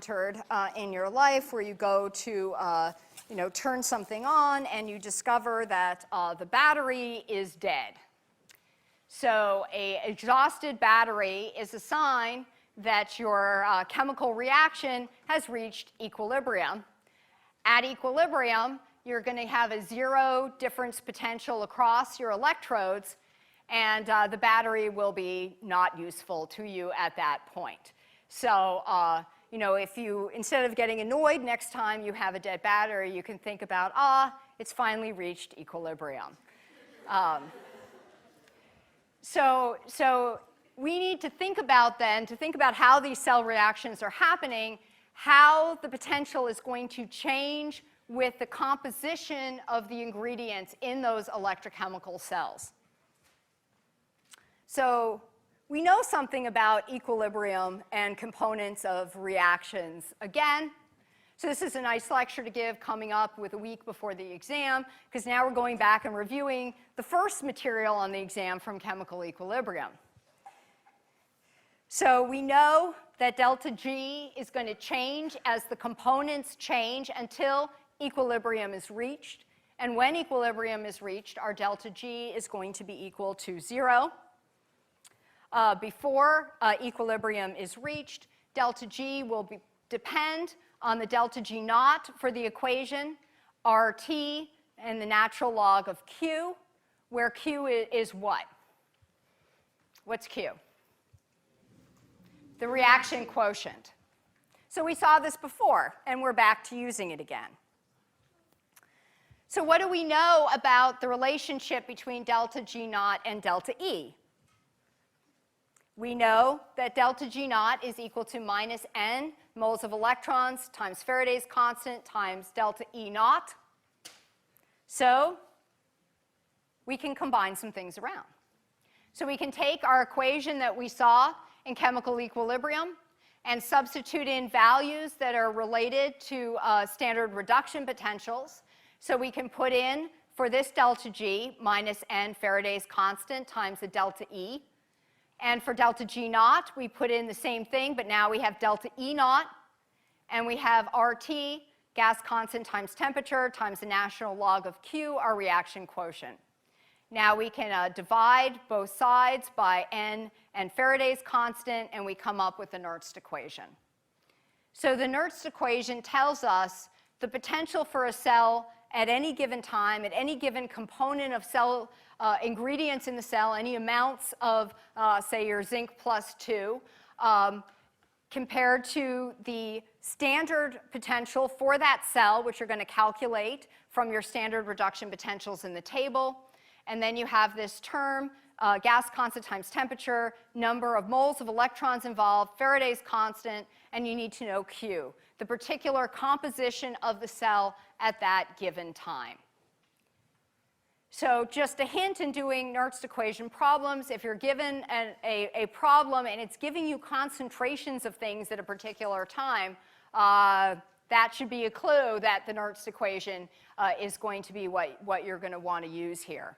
encountered in your life where you go to turn something on and you discover that the battery is dead. So an exhausted battery is a sign that your chemical reaction has reached equilibrium. At equilibrium, you're going to have a zero difference potential across your electrodes, and the battery will be not useful to you at that point. So, if you, instead of getting annoyed next time you have a dead battery, you can think about, it's finally reached equilibrium. So we need to think about then, how these cell reactions are happening, how the potential is going to change with the composition of the ingredients in those electrochemical cells. So we know something about equilibrium and components of reactions again. So this is a nice lecture to give coming up with a week before the exam, because now we're going back and reviewing the first material on the exam from chemical equilibrium. So we know that delta G is going to change as the components change until equilibrium is reached. And when equilibrium is reached, our delta G is going to be equal to 0. Before equilibrium is reached, delta G will depend on the delta G naught for the equation, RT, and the natural log of Q, where Q is what? What's Q? The reaction quotient. So we saw this before, and we're back to using it again. So what do we know about the relationship between delta G naught and delta E? We know that delta G naught is equal to minus n moles of electrons times Faraday's constant times delta E naught. So we can combine some things around. So we can take our equation that we saw in chemical equilibrium and substitute in values that are related to standard reduction potentials. So we can put in, for this delta G, minus n Faraday's constant times the delta E. And for delta G naught, we put in the same thing, but now we have delta E naught, and we have RT, gas constant times temperature, times the natural log of Q, our reaction quotient. Now we can divide both sides by n and Faraday's constant, and we come up with the NERNST equation. So the NERNST equation tells us the potential for a cell at any given time, at any given component of cell ingredients in the cell, any amounts of, say, your zinc plus 2, compared to the standard potential for that cell, which you're going to calculate from your standard reduction potentials in the table. And then you have this term, gas constant times temperature, number of moles of electrons involved, Faraday's constant, and you need to know Q, the particular composition of the cell at that given time. So just a hint in doing NERNST equation problems, if you're given a problem and it's giving you concentrations of things at a particular time, that should be a clue that the NERNST equation is going to be what you're going to want to use here.